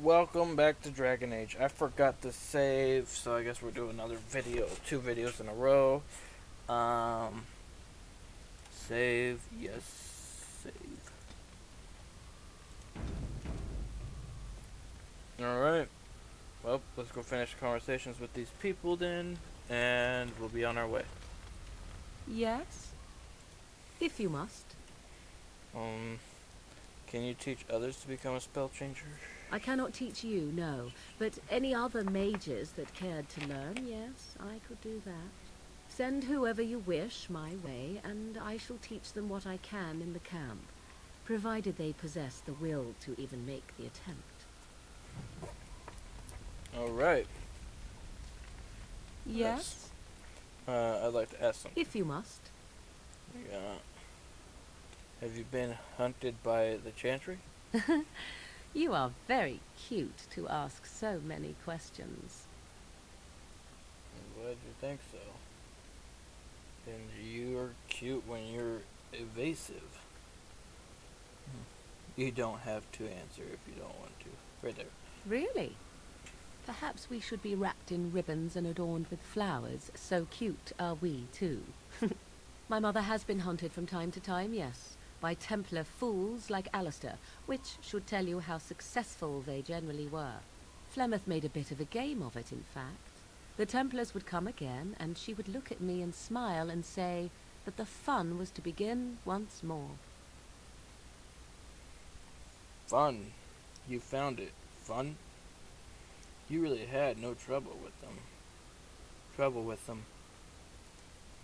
welcome back to Dragon Age. I forgot to save, so I guess we'll do another video, 2 videos in a row. Um, save, yes, save. Alright, well, let's go finish conversations with these people then, and we'll be on our way. Yes, if you must. Can you teach others to become a spell changer? I cannot teach you, no, but any other mages that cared to learn, yes, I could do that. Send whoever you wish my way, and I shall teach them what I can in the camp, provided they possess the will to even make the attempt. Alright. Yes? I'd like to ask something. If you must. Yeah. Have you been hunted by the Chantry? You are very cute to ask so many questions. I'm glad you think so. And you're cute when you're evasive. You don't have to answer if you don't want to. Right there. Really? Perhaps we should be wrapped in ribbons and adorned with flowers. So cute are we, too. My mother has been hunted from time to time, yes, by Templar fools like Alistair, which should tell you how successful they generally were. Flemeth made a bit of a game of it, in fact. The Templars would come again, and she would look at me and smile and say that the fun was to begin once more. Fun. You found it. Fun? You really had no trouble with them.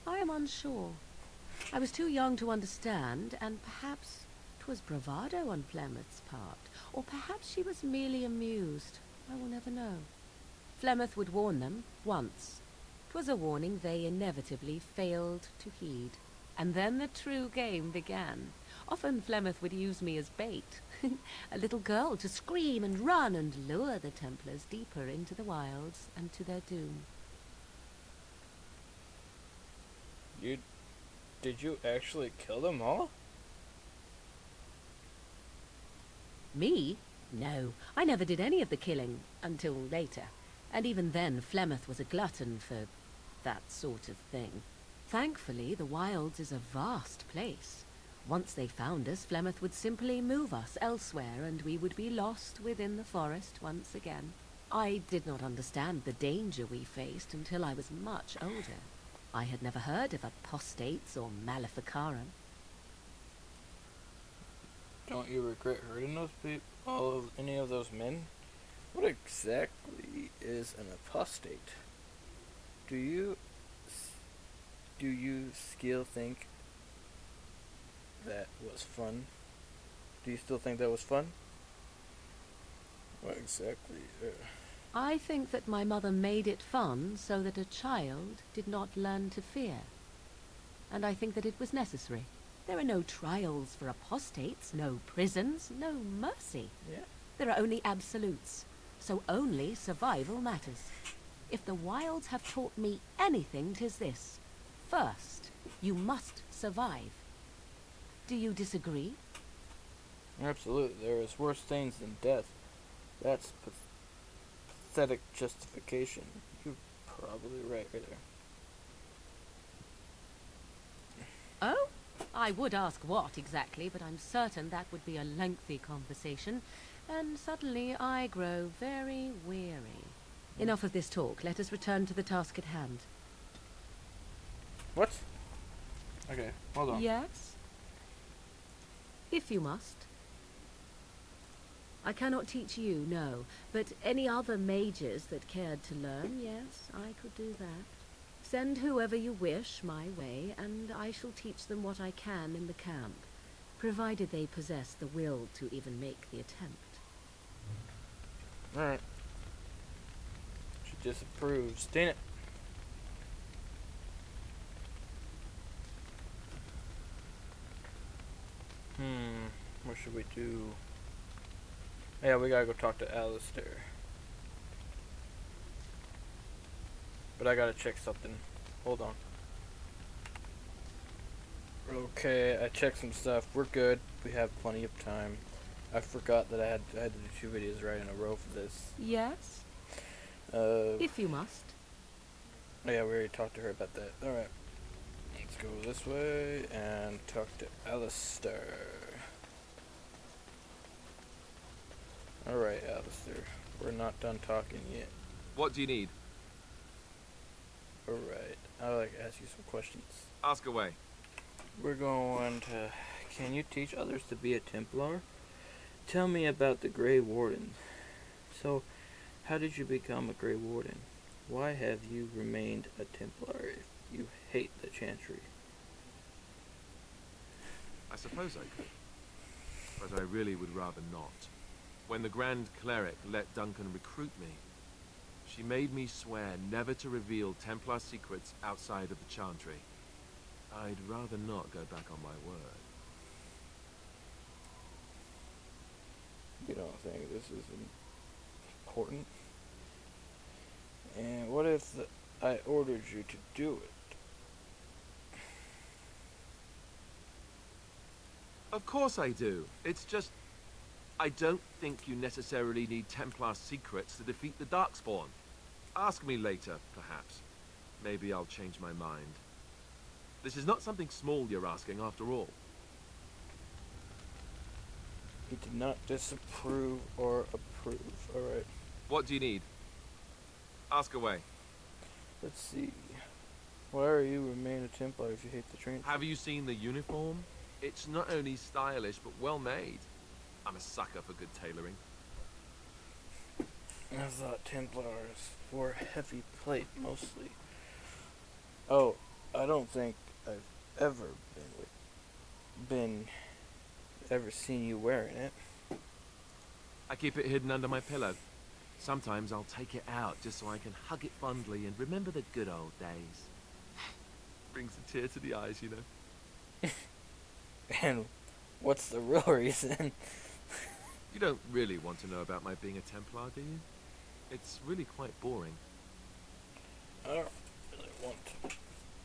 I am unsure. I was too young to understand, and perhaps 'twas bravado on Flemeth's part, or perhaps she was merely amused. I will never know. Flemeth would warn them, once. 'Twas a warning they inevitably failed to heed. And then the true game began. Often Flemeth would use me as bait. A little girl to scream and run and lure the Templars deeper into the wilds and to their doom. Did you actually kill them all? Me? No, I never did any of the killing, until later. And even then, Flemeth was a glutton for that sort of thing. Thankfully, the wilds is a vast place. Once they found us, Flemeth would simply move us elsewhere, and we would be lost within the forest once again. I did not understand the danger we faced until I was much older. I had never heard of apostates or maleficarum. Don't you regret hurting those people? Any of those men? What exactly is an apostate? Do you still think that was fun? Do you still think that was fun? What exactly? I think that my mother made it fun so that a child did not learn to fear. And I think that it was necessary. There are no trials for apostates, no prisons, no mercy. Yeah. There are only absolutes, so only survival matters. If the wilds have taught me anything, 'tis this. First, you must survive. Do you disagree? Absolutely. There is worse things than death. That's pathetic justification. You're probably right there. Oh? I would ask what exactly, but I'm certain that would be a lengthy conversation, and suddenly I grow very weary. Enough of this talk. Let us return to the task at hand. What? Okay, hold on. Yes? If you must. I cannot teach you, no, but any other mages that cared to learn, yes, I could do that. Send whoever you wish my way, and I shall teach them what I can in the camp, provided they possess the will to even make the attempt. Alright. She disapproves. Dang it. What should we do? Yeah, we gotta go talk to Alistair. But I gotta check something. Hold on. Okay, I checked some stuff. We're good. We have plenty of time. I forgot that I had to do 2 videos right in a row for this. Yes, Uh, if you must. yeah, we already talked to her about that. Alright. Let's go this way and talk to Alistair. Alright, Alistair. We're not done talking yet. What do you need? Alright. I'd like to ask you some questions. Ask away. We're going to... Can you teach others to be a Templar? Tell me about the Grey Warden. So, how did you become a Grey Warden? Why have you remained a Templar if you hate the Chantry? I suppose I could. But I really would rather not. When the Grand Cleric let Duncan recruit me, she made me swear never to reveal Templar secrets outside of the Chantry. I'd rather not go back on my word. You don't think this is important? And what if I ordered you to do it? Of course I do. It's just... I don't think you necessarily need Templar secrets to defeat the Darkspawn. Ask me later, perhaps. Maybe I'll change my mind. This is not something small you're asking, after all. He did not disapprove or approve. Alright. What do you need? Ask away. Let's see. Why are you remain a Templar if you hate the train? Have you seen the uniform? It's not only stylish, but well made. I'm a sucker for good tailoring. I thought Templars wore heavy plate mostly. Oh, I don't think I've ever ever seen you wearing it. I keep it hidden under my pillow. Sometimes I'll take it out just so I can hug it fondly and remember the good old days. Brings a tear to the eyes, you know. And what's the real reason? You don't really want to know about my being a Templar, do you? It's really quite boring. I don't really want to.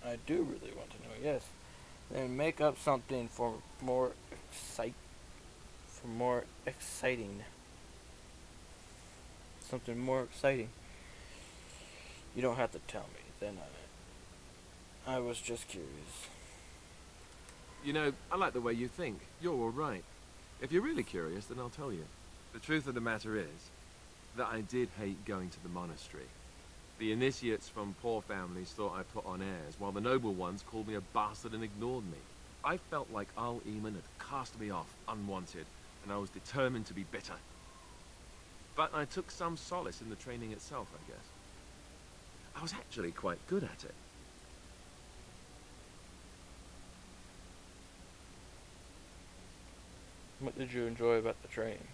I do really want to know, yes. Then make up something for more exciting. Something more exciting. You don't have to tell me, then I was just curious. You know, I like the way you think. You're all right. If you're really curious, then I'll tell you. The truth of the matter is that I did hate going to the monastery. The initiates from poor families thought I put on airs, while the noble ones called me a bastard and ignored me. I felt like Al Eamon had cast me off, unwanted, and I was determined to be bitter. But I took some solace in the training itself, I guess. I was actually quite good at it. What did you enjoy about the training?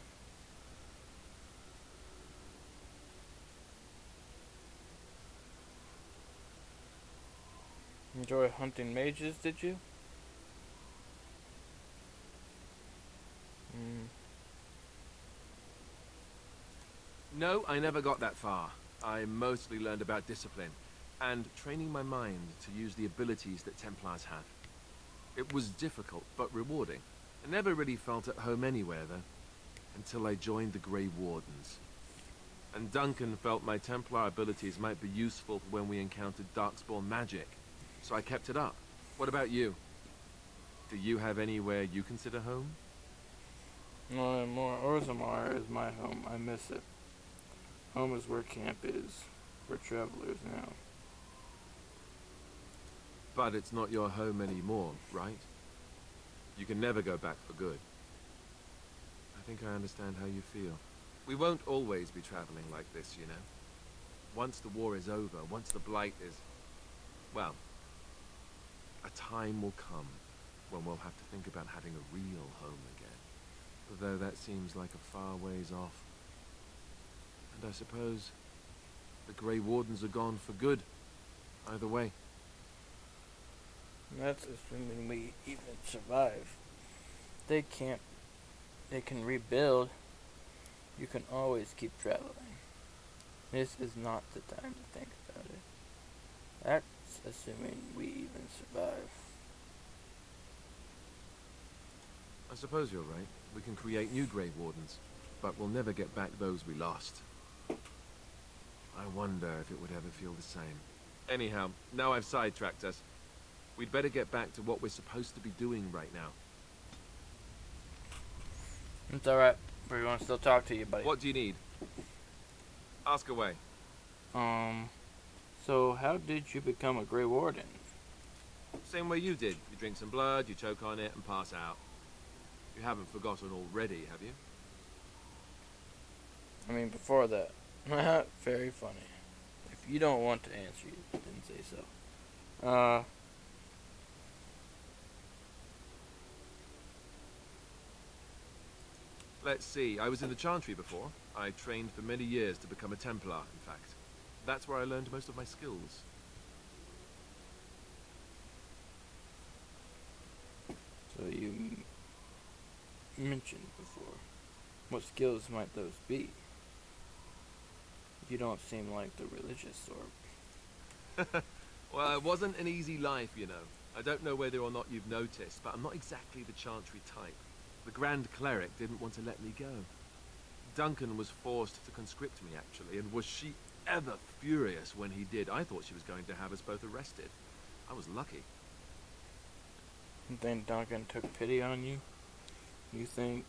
Enjoy hunting mages, did you? No, I never got that far. I mostly learned about discipline, and training my mind to use the abilities that Templars have. It was difficult, but rewarding. I never really felt at home anywhere, though, until I joined the Grey Wardens. And Duncan felt my Templar abilities might be useful when we encountered Darkspawn magic, so I kept it up. What about you? Do you have anywhere you consider home? No more. Orzammar is my home. I miss it. Home is where camp is. We're travelers now. But it's not your home anymore, right? You can never go back for good. I think I understand how you feel. We won't always be traveling like this, you know. Once the war is over, once the Blight is... well, a time will come when we'll have to think about having a real home again. Though that seems like a far ways off. And I suppose the Grey Wardens are gone for good. Either way. That's assuming we even survive. They can't. They can rebuild. You can always keep traveling. This is not the time to think about it. That's assuming we even survive. I suppose you're right. we can create new Grey Wardens, but we'll never get back those we lost. I wonder if it would ever feel the same. Anyhow, now I've sidetracked us. We'd better get back to what we're supposed to be doing right now. It's alright. We're going to still talk to you, buddy. What do you need? Ask away. So how did you become a Grey Warden? Same way you did. You drink some blood, you choke on it, and pass out. You haven't forgotten already, have you? I mean, before that. Very funny. If you don't want to answer, you didn't say so. Let's see. I was in the Chantry before. I trained for many years to become a Templar, in fact. That's where I learned most of my skills. So you mentioned before. What skills might those be? You don't seem like the religious sort. Well, it wasn't an easy life, you know. I don't know whether or not you've noticed, but I'm not exactly the Chantry type. The Grand Cleric didn't want to let me go. Duncan was forced to conscript me, actually, and was she ever furious when he did. I thought she was going to have us both arrested. I was lucky. Then Duncan took pity on you? You think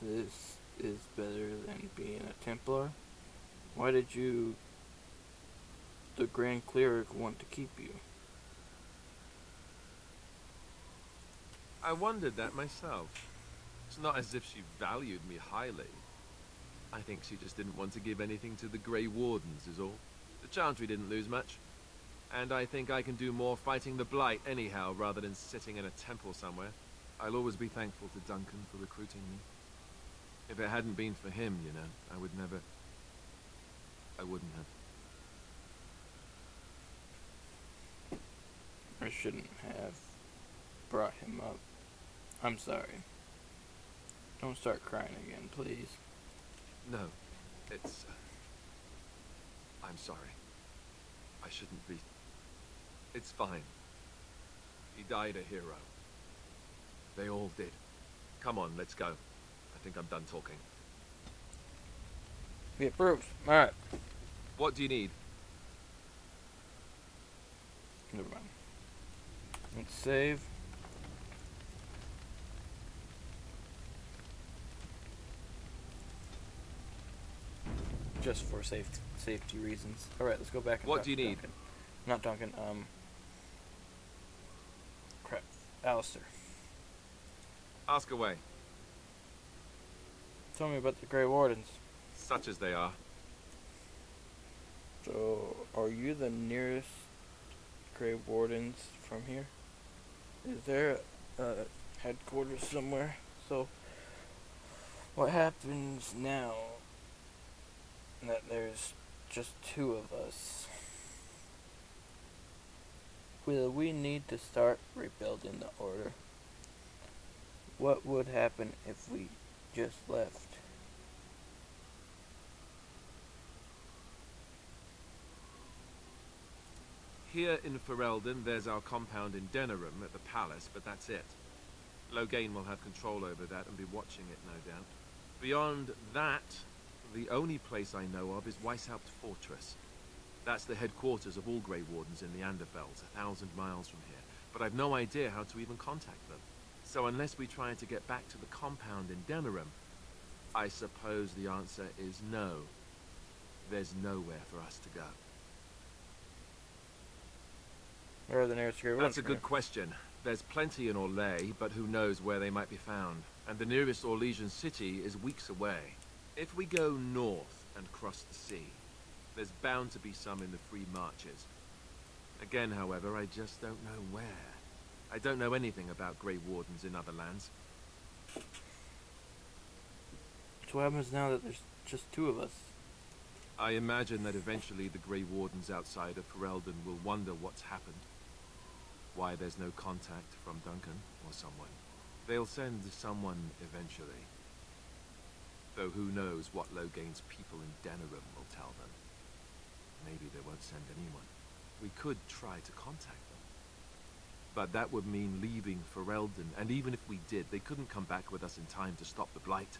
this is better than being a Templar? Why did the Grand Cleric, want to keep you? I wondered that myself. It's not as if she valued me highly. I think she just didn't want to give anything to the Grey Wardens, is all. The Chantry didn't lose much. And I think I can do more fighting the Blight anyhow, rather than sitting in a temple somewhere. I'll always be thankful to Duncan for recruiting me. If it hadn't been for him, you know, I wouldn't have. I shouldn't have brought him up. I'm sorry. Don't start crying again, please. No, it's... I'm sorry. I shouldn't be. It's fine. He died a hero. They all did. Come on, let's go. I think I'm done talking. He approves. Alright. What do you need? Never mind. Let's save. Just for safety reasons. Alright, let's go back and What talk do you to need? Duncan. Not Duncan, crap. Alistair. Ask away. Tell me about the Grey Wardens. Such as they are. So, are you the nearest Grey Wardens from here? Is there a headquarters somewhere? So, what happens now that there's just two of us? Will we need to start rebuilding the Order? What would happen if we just left? Here in Ferelden, there's our compound in Denerim at the palace, but that's it. Loghain will have control over that and be watching it, no doubt. Beyond that, the only place I know of is Weishaupt Fortress. That's the headquarters of all Grey Wardens in the Anderfells, 1,000 miles from here. But I've no idea how to even contact them. So unless we try to get back to the compound in Denerim, I suppose the answer is no. There's nowhere for us to go. Where are the nearest Grey Wardens? That's a good question. There's plenty in Orlais, but who knows where they might be found. And the nearest Orlesian city is weeks away. If we go north and cross the sea, there's bound to be some in the Free Marches. Again, however, I just don't know where. I don't know anything about Grey Wardens in other lands. So what happens now that there's just two of us? I imagine that eventually the Grey Wardens outside of Ferelden will wonder what's happened. Why there's no contact from Duncan or someone. They'll send someone eventually. Though who knows what Loghain's people in Denerim will tell them. Maybe they won't send anyone. We could try to contact them. But that would mean leaving Ferelden, and even if we did, they couldn't come back with us in time to stop the Blight.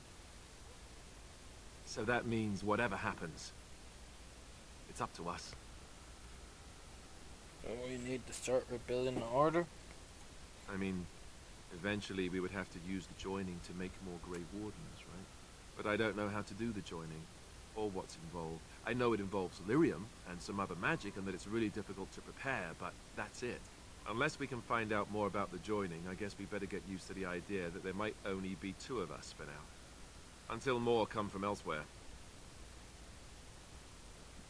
So that means whatever happens, it's up to us. So we need to start rebuilding the Order? I mean, eventually we would have to use the joining to make more Grey Wardens, right? But I don't know how to do the joining, or what's involved. I know it involves lyrium and some other magic, and that it's really difficult to prepare, but that's it. Unless we can find out more about the joining, I guess we better get used to the idea that there might only be 2 of us for now. Until more come from elsewhere.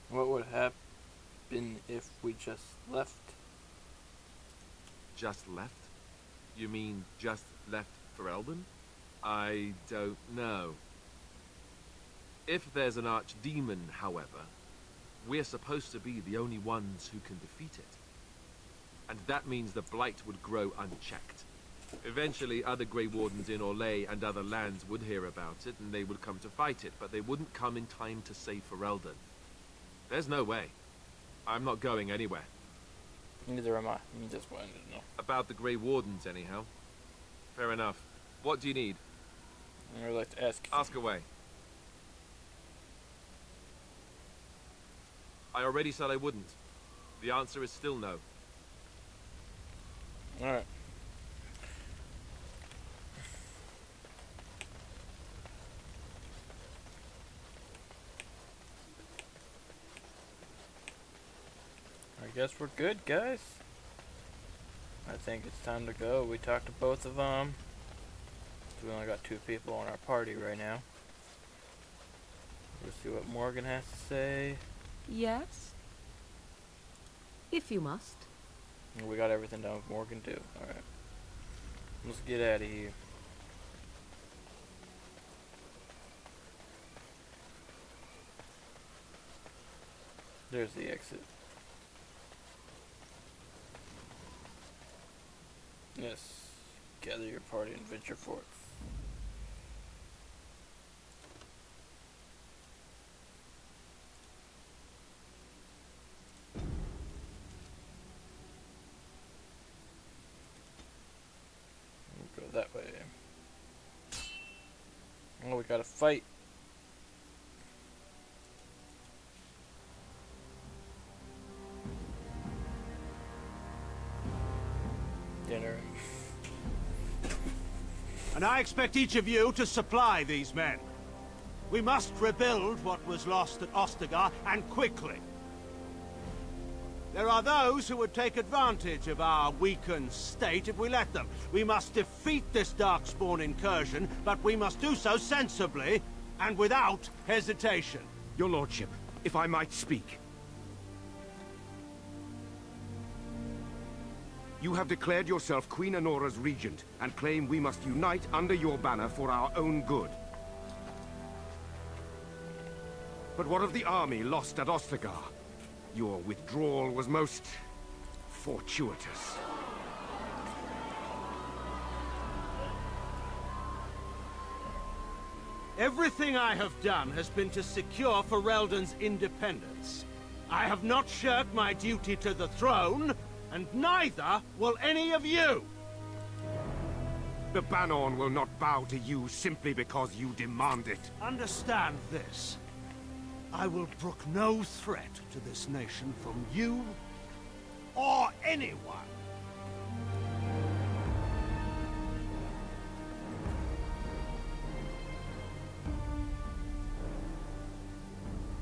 What would happen if we just left? Just left? You mean just left Ferelden? I don't know. If there's an archdemon, however, we're supposed to be the only ones who can defeat it. And that means the Blight would grow unchecked. Eventually, other Grey Wardens in Orlais and other lands would hear about it, and they would come to fight it, but they wouldn't come in time to save Ferelden. There's no way. I'm not going anywhere. Neither am I. I just wanted to know. About the Grey Wardens, anyhow. Fair enough. What do you need? I would like to ask you. Ask away. I already said I wouldn't. The answer is still no. Alright. I guess we're good, guys. I think it's time to go. We talked to both of them. So we only got 2 people on our party right now. Let's see what Morgan has to say. Yes? If you must. We got everything done with Morgan too. Alright. Let's get out of here. There's the exit. Yes. Gather your party and venture forth. We'll go that way. Oh, we gotta fight. Dinner. And I expect each of you to supply these men. We must rebuild what was lost at Ostagar, and quickly. There are those who would take advantage of our weakened state if we let them. We must defeat this Darkspawn incursion, but we must do so sensibly and without hesitation. Your lordship, if I might speak. You have declared yourself Queen Honora's regent, and claim we must unite under your banner for our own good. But what of the army lost at Ostagar? Your withdrawal was most fortuitous. Everything I have done has been to secure Ferelden's independence. I have not shirked my duty to the throne, and neither will any of you! The Banorn will not bow to you simply because you demand it. Understand this. I will brook no threat to this nation from you or anyone.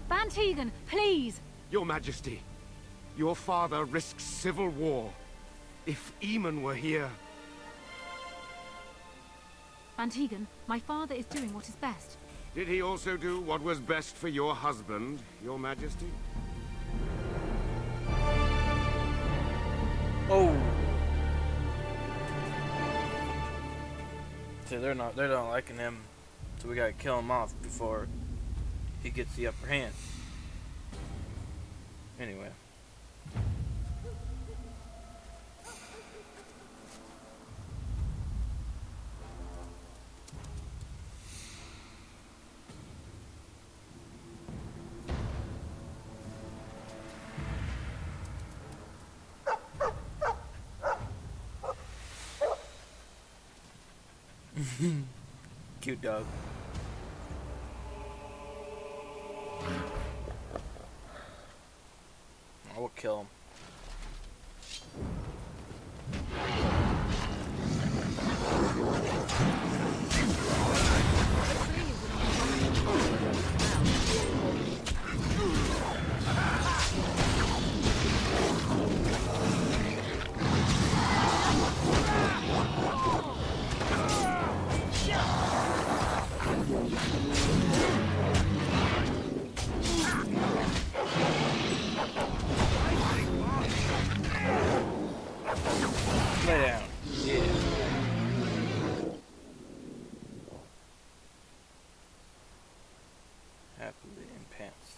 Van Tegan, please! Your Majesty, your father risks civil war. If Eamon were here... Van Tegan, my father is doing what is best. Did he also do what was best for your husband, Your Majesty? Oh. See, they're not liking him, so we gotta kill him off before he gets the upper hand. Anyway. Cute dog. I will kill him. Lay down. Yeah. Happily in pants.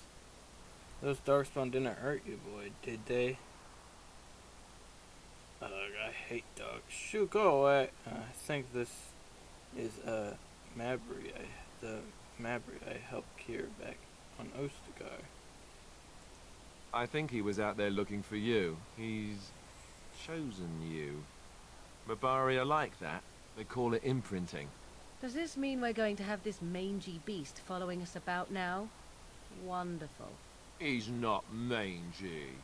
Those darkspawn didn't hurt you, boy, did they? Ugh, I hate dogs. Shoot, go away. I think this is Mabry. The Mabry I helped cure back on Ostagar. I think he was out there looking for you. He's chosen you. Mabari are like that. They call it imprinting. Does this mean we're going to have this mangy beast following us about now? Wonderful. He's not mangy.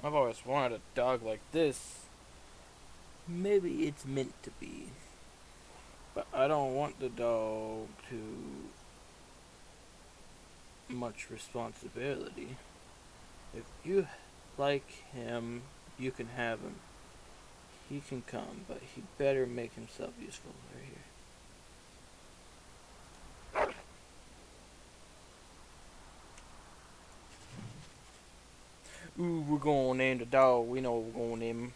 I've always wanted a dog like this. Maybe it's meant to be. But I don't want the dog to much responsibility. If you like him, you can have him. He can come, but he better make himself useful right here. Ooh, we're gonna name the dog. We know we're gonna name him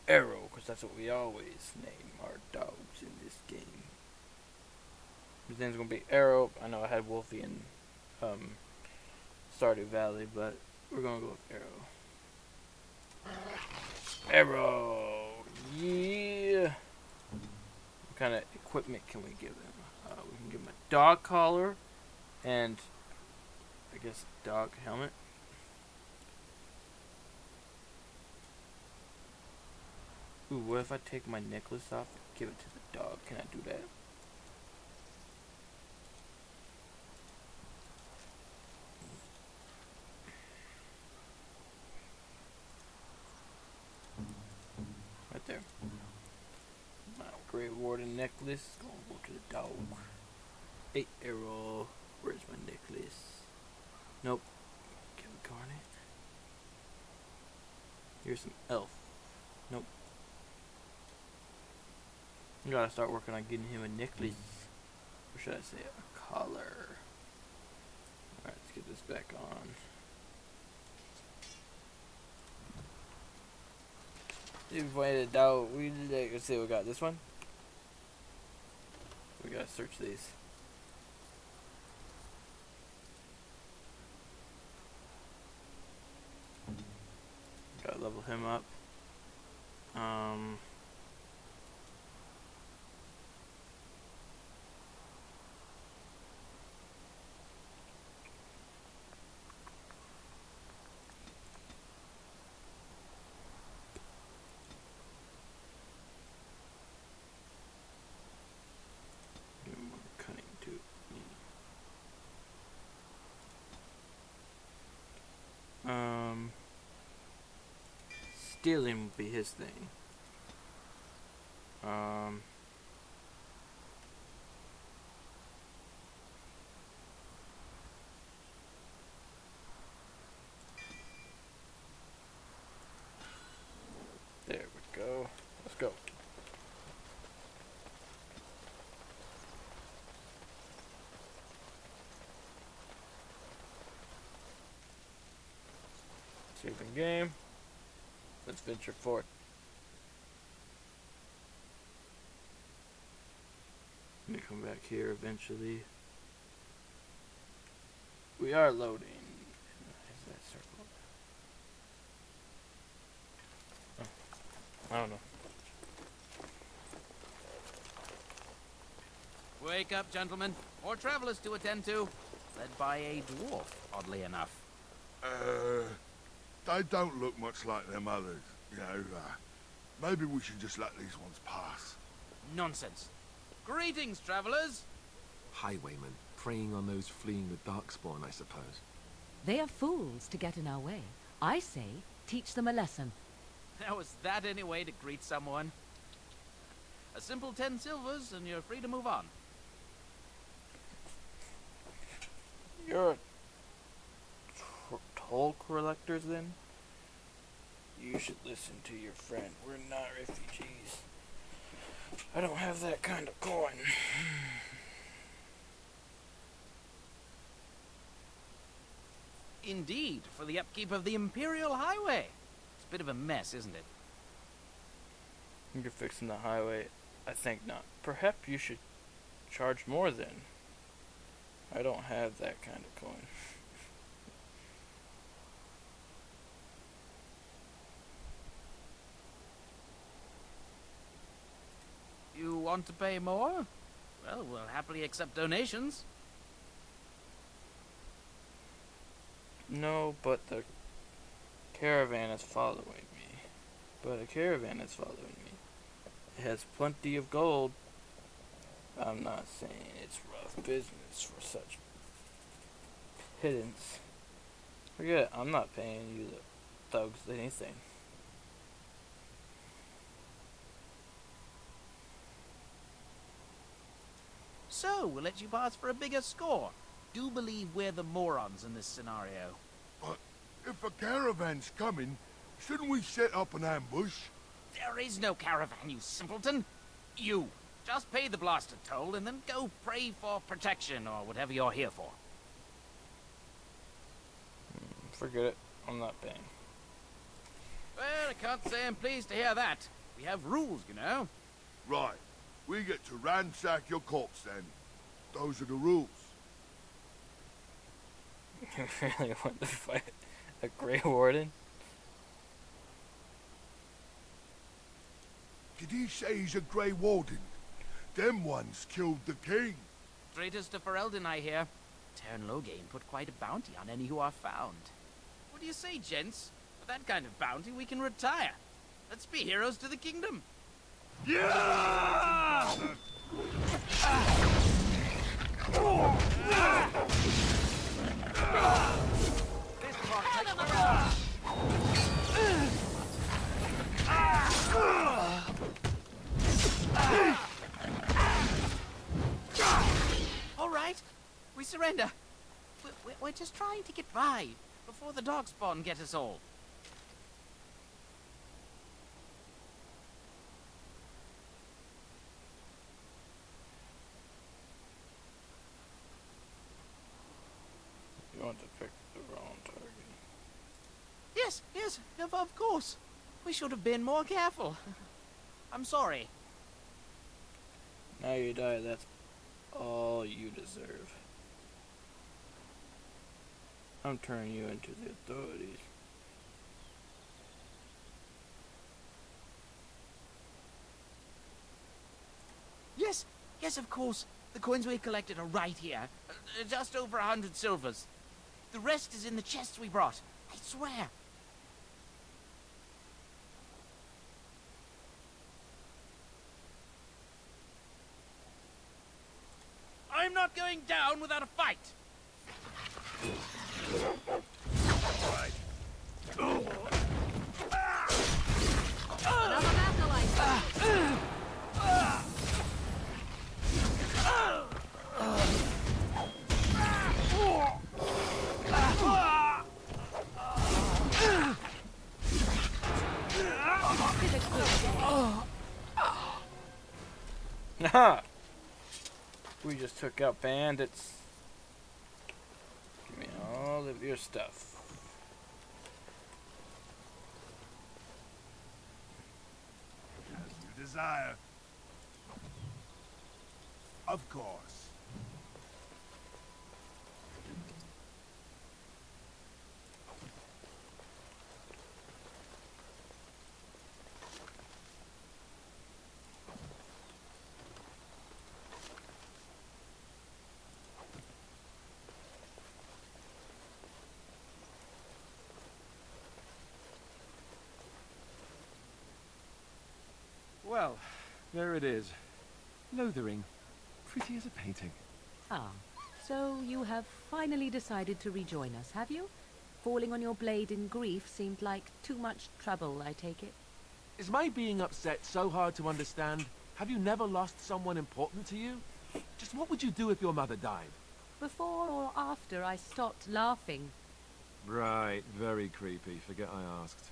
Arrow, because that's what we always name our dogs in this game. His name's gonna be Arrow. I know I had Wolfie in Stardew Valley, but we're gonna go with Arrow. Arrow! Yeah! What kind of equipment can we give him? We can give him a dog collar and I guess dog helmet. Ooh, what if I take my necklace off and give it to the dog? Can I do that? Right there. My Grey Warden necklace. Gonna go to the dog. Hey, Arrow. Where's my necklace? Nope. Can we garnet? Here's some elf. Nope. I gotta start working on getting him a necklace. Or should I say a collar? Alright, let's get this back on. We've waited out. Let's see, we got this one. We gotta search these. Gotta level him up. Cunning too. Stealing would be his thing. There we go. Let's go. Saving game. Let's venture forth. Let me come back here eventually. We are loading. Is that circle? Oh, I don't know. Wake up, gentlemen. More travelers to attend to. Led by a dwarf, oddly enough. They don't look much like them others, you know, Maybe we should just let these ones pass. Nonsense. Greetings, travelers. Highwaymen, preying on those fleeing the Darkspawn, I suppose. They are fools to get in our way. I say, teach them a lesson. Now, is that any way to greet someone? A simple 10 silvers, and you're free to move on. You're a toll collectors, then? You should listen to your friend. We're not refugees. I don't have that kind of coin. Indeed, for the upkeep of the Imperial Highway. It's a bit of a mess, isn't it? You're fixing the highway. I think not. Perhaps you should charge more then. I don't have that kind of coin. You want to pay more? Well, we'll happily accept donations. No, but the caravan is following me. It has plenty of gold. I'm not saying it's rough business for such pittance. Forget it, I'm not paying you the thugs anything. So, we'll let you pass for a bigger score. Do believe we're the morons in this scenario. But if a caravan's coming, shouldn't we set up an ambush? There is no caravan, you simpleton. You. Just pay the blasted toll and then go pray for protection or whatever you're here for. Forget it, I'm not paying. Well, I can't say I'm pleased to hear that. We have rules, you know. Right. We get to ransack your corpse then. Those are the rules. You really want to fight a Grey Warden? Did he say he's a Grey Warden? Them ones killed the king. Traitors to Ferelden, I hear. Tern Loghain put quite a bounty on any who are found. What do you say, gents? For that kind of bounty, we can retire. Let's be heroes to the kingdom. Yeah! All right, we surrender. We're just trying to get by before the Darkspawn get us all. You want to pick the wrong target. Yes, of course. We should have been more careful. I'm sorry. Now you die, that's all you deserve. I'm turning you into the authorities. Yes, of course. The coins we collected are right here. Just over 100 silvers. The rest is in the chests we brought. I swear. I'm not going down without a fight. Another acolyte. Haha! We just took out bandits. Give me all of your stuff. As you desire. Of course. Well, there it is. Lothering. Pretty as a painting. Ah, so you have finally decided to rejoin us, have you? Falling on your blade in grief seemed like too much trouble, I take it. Is my being upset so hard to understand? Have you never lost someone important to you? Just what would you do if your mother died? Before or after I stopped laughing? Right, very creepy. Forget I asked.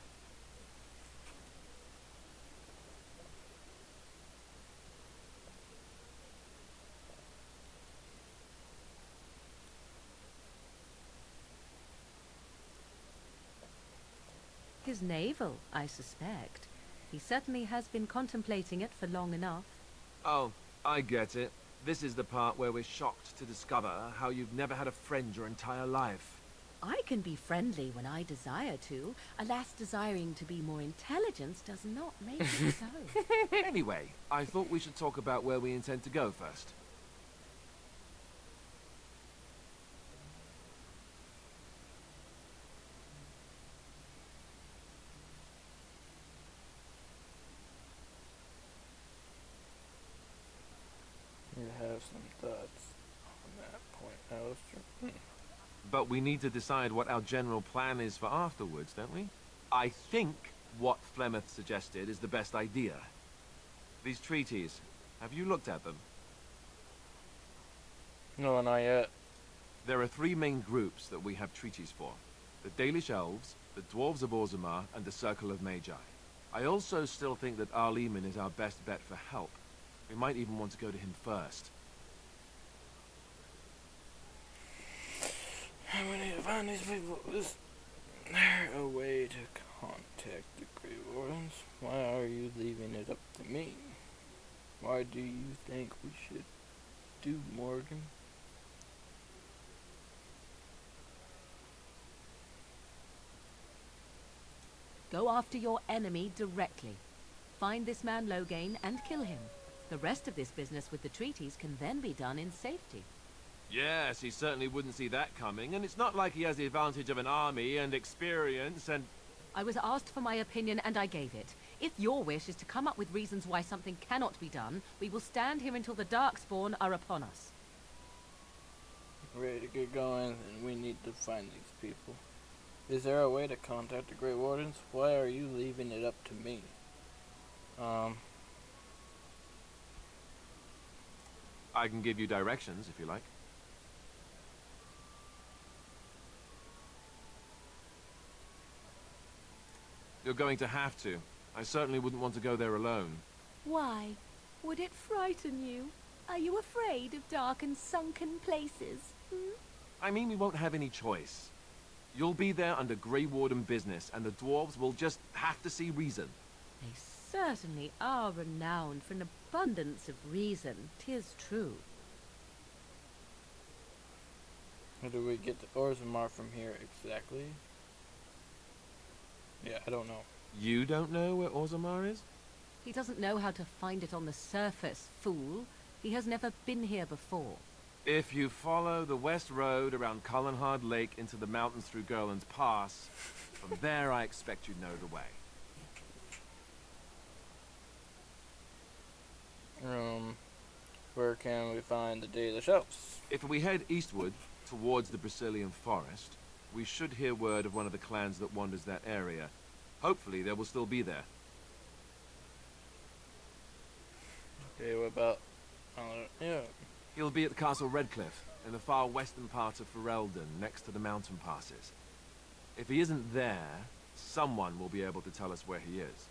His navel, I suspect. He certainly has been contemplating it for long enough. Oh, I get it. This is the part where we're shocked to discover how you've never had a friend your entire life. I can be friendly when I desire to. Alas, desiring to be more intelligent does not make it so. Anyway, I thought we should talk about where we intend to go first. You have some thoughts on that point, Alistair. But we need to decide what our general plan is for afterwards, don't we? I think what Flemeth suggested is the best idea. These treaties, have you looked at them? No, not yet. There are three main groups that we have treaties for. The Dalish Elves, the Dwarves of Orzammar, and the Circle of Magi. I also still think that Arleman is our best bet for help. We might even want to go to him first. We need to find these people. Is there a way to contact the Grey Wardens? Why are you leaving it up to me? Why do you think we should do, Morgan? Go after your enemy directly. Find this man Loghain and kill him. The rest of this business with the treaties can then be done in safety. Yes, he certainly wouldn't see that coming, and it's not like he has the advantage of an army and experience and... I was asked for my opinion and I gave it. If your wish is to come up with reasons why something cannot be done, we will stand here until the Darkspawn are upon us. Ready to get going, and we need to find these people. Is there a way to contact the Grey Wardens? Why are you leaving it up to me? I can give you directions, if you like. You're going to have to. I certainly wouldn't want to go there alone. Why? Would it frighten you? Are you afraid of dark and sunken places? I mean, we won't have any choice. You'll be there under Grey Warden business, and the dwarves will just have to see reason. They certainly are renowned for an abundance of reason, 'tis true. How do we get to Orzammar from here exactly? Yeah, I don't know. You don't know where Orzammar is? He doesn't know how to find it on the surface, fool. He has never been here before. If you follow the west road around Cullenhard Lake into the mountains through Gerland's Pass, from there I expect you'd know the way. Where can we find the Dalish Elves? If we head eastward, towards the Brazilian forest, we should hear word of one of the clans that wanders that area. Hopefully they will still be there. Okay, what about... yeah. He'll be at Castle Redcliffe, in the far western part of Ferelden, next to the mountain passes. If he isn't there, someone will be able to tell us where he is.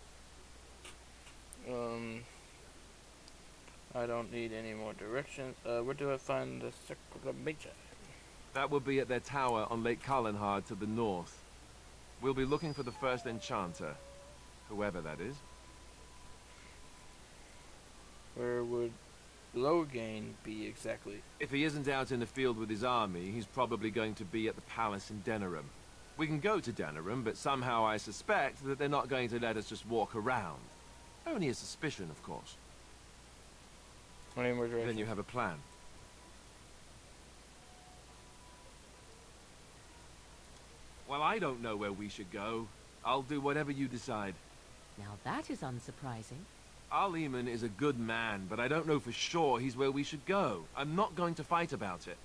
I don't need any more directions. Where do I find the Circle of Magi? That will be at their tower on Lake Cullenhard to the north. We'll be looking for the first enchanter, whoever that is. Where would Loghain be exactly? If he isn't out in the field with his army, he's probably going to be at the palace in Denerim. We can go to Denerim, but somehow I suspect that they're not going to let us just walk around. Only a suspicion, of course. Any more directions? Then you have a plan. Well, I don't know where we should go. I'll do whatever you decide. Now that is unsurprising. Our Lehman is a good man, but I don't know for sure he's where we should go. I'm not going to fight about it.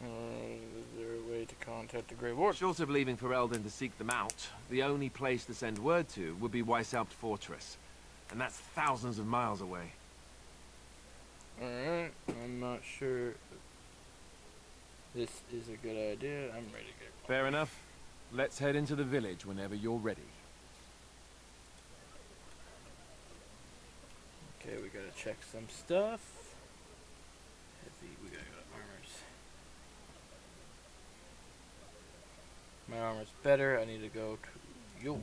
Is there a way to contact the Grey Ward? Short of leaving Ferelden to seek them out, the only place to send word to would be Weishaupt Fortress. And that's thousands of miles away. Alright, I'm not sure this is a good idea. I'm ready to get going. Fair enough. Let's head into the village whenever you're ready. Okay, we gotta check some stuff. Heavy, we gotta go to armors. My armor's better, I need to go to you.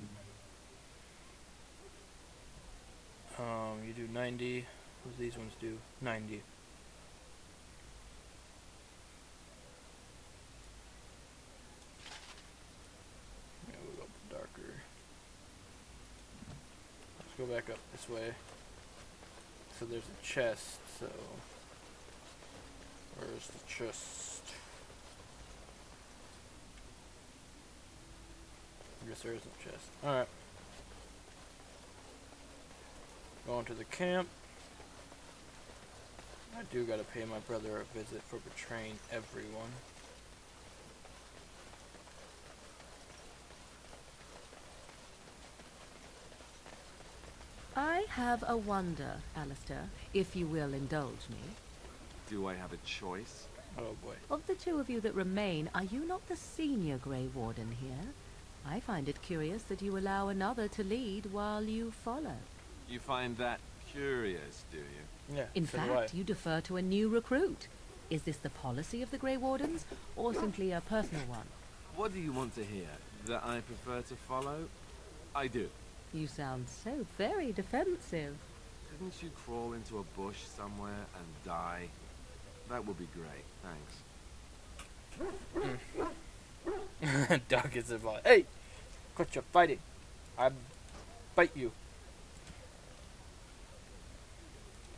You do 90. What do these ones do? 90. Yeah, we'll go darker. Let's go back up this way. So there's a chest, so where's the chest? I guess there isn't a chest. Alright. Going to the camp. I do gotta pay my brother a visit for betraying everyone. I have a wonder, Alistair, if you will indulge me. Do I have a choice? Oh boy. Of the two of you that remain, are you not the senior Grey Warden here? I find it curious that you allow another to lead while you follow. You find that curious, do you? Yeah. In so do I. fact, you defer to a new recruit. Is this the policy of the Grey Wardens, or simply a personal one? What do you want to hear? That I prefer to follow? I do. You sound so very defensive. Couldn't you crawl into a bush somewhere and die? That would be great, thanks. Doug is involved. Hey! Quit your fighting. I bite you.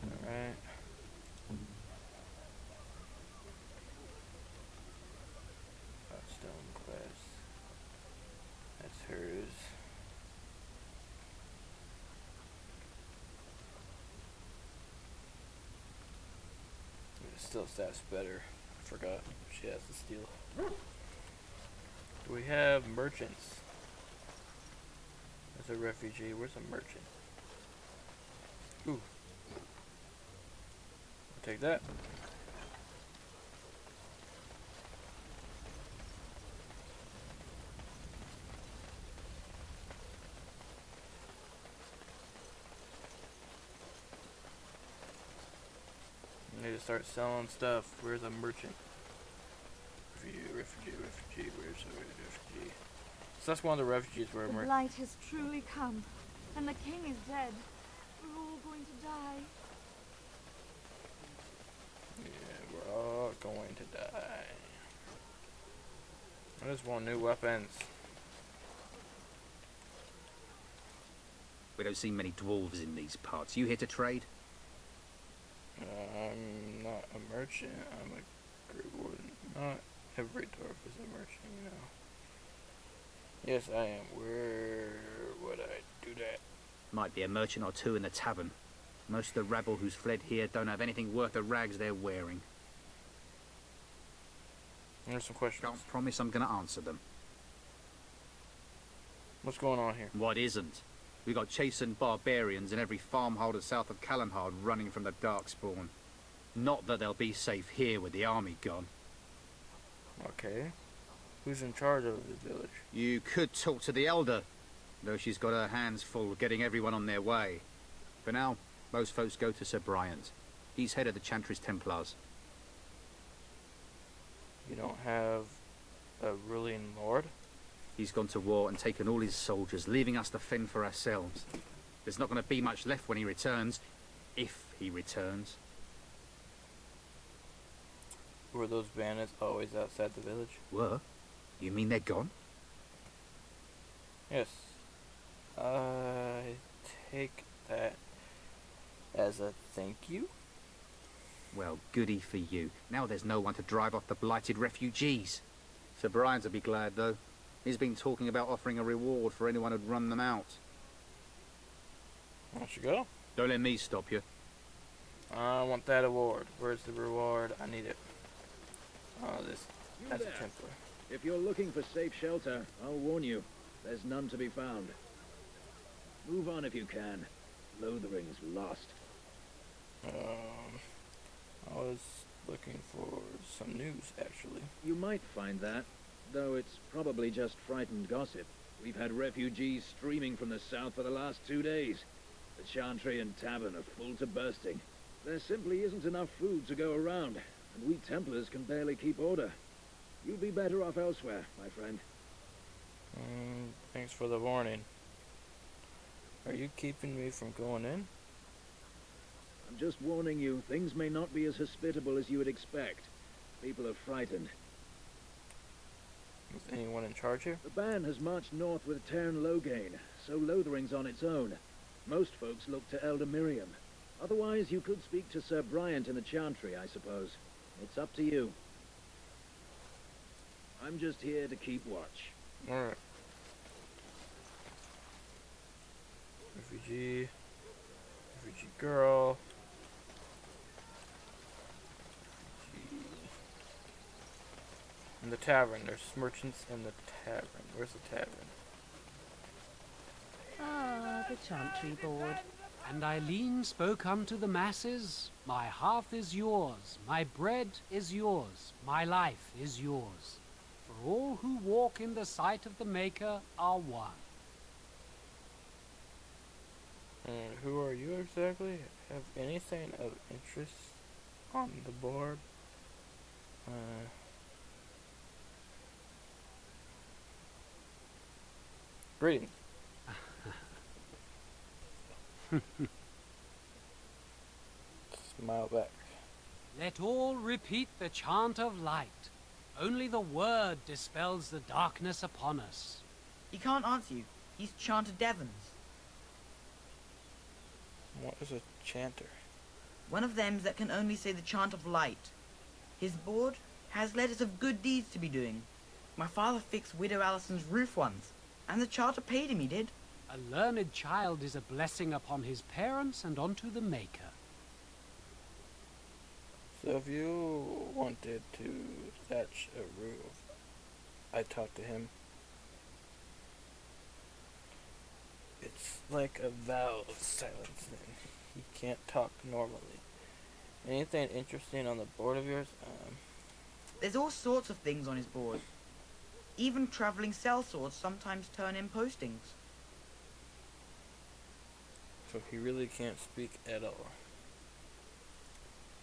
Alright. Stone class. That's hers. It still stats better. I forgot she has the steel. Do we have merchants? There's a refugee. Where's a merchant? Ooh. I'll take that. I need to start selling stuff. Where's a merchant? Refugee. Where's a refugee? So that's one of the refugees where a The merchant. blight has truly come, and the king is dead. We're all going to die. Yeah, we're all going to die. I just want new weapons. We don't see many dwarves in these parts. You here to trade? I'm not a merchant. I'm a Grey Warden. Not every dwarf is a merchant, you know. Yes, I am. Where would I do that? Might be a merchant or two in the tavern. Most of the rabble who's fled here don't have anything worth the rags they're wearing. There's some questions. Can't promise I'm gonna answer them. What's going on here? What isn't? We got chastened barbarians in every farmholder south of Callanhard running from the Darkspawn. Not that they'll be safe here with the army gone. Okay. Who's in charge of this village? You could talk to the Elder, though she's got her hands full getting everyone on their way. For now, most folks go to Sir Bryant. He's head of the Chantry's Templars. You don't have a ruling lord? He's gone to war and taken all his soldiers, leaving us to fend for ourselves. There's not going to be much left when he returns. If he returns. Were those bandits always outside the village? Were? You mean they're gone? Yes. I take that as a thank you. Well, goody for you. Now there's no one to drive off the blighted refugees. Sir Brian'll be glad, though. He's been talking about offering a reward for anyone who'd run them out. Why don't you go? Don't let me stop you. I want that award. Where's the reward? I need it. Oh, this. You That's a there. Templar. If you're looking for safe shelter, I'll warn you. There's none to be found. Move on if you can. Lothering's lost. I was looking for some news, actually. You might find that, though it's probably just frightened gossip. We've had refugees streaming from the south for the last 2 days. The Chantry and Tavern are full to bursting. There simply isn't enough food to go around, and we Templars can barely keep order. You'd be better off elsewhere, my friend. Thanks for the warning. Are you keeping me from going in? I'm just warning you, things may not be as hospitable as you would expect. People are frightened. Is anyone in charge here? The band has marched north with Tern Loghain, so Lothering's on its own. Most folks look to Elder Miriam. Otherwise, you could speak to Sir Bryant in the Chantry, I suppose. It's up to you. I'm just here to keep watch. Alright. Refugee girl. Refugee. In the tavern. There's merchants in the tavern. Where's the tavern? Ah, the Chantry board. And Eileen spoke unto the masses, my hearth is yours, my bread is yours, my life is yours. For all who walk in the sight of the Maker are one. And who are you exactly? Have anything of interest on the board? Greetings. Smile back. Let all repeat the chant of light. Only the word dispels the darkness upon us. He can't answer you. He's chanted Devons. What is a chanter? One of them that can only say the chant of light. His board has letters of good deeds to be doing. My father fixed Widow Allison's roof once, and the charter paid him, he did. A learned child is a blessing upon his parents and unto the Maker. So if you wanted to thatch a roof, I talked to him. It's like a vow of silence then. He can't talk normally. Anything interesting on the board of yours? There's all sorts of things on his board. Even traveling sellswords sometimes turn in postings. So he really can't speak at all.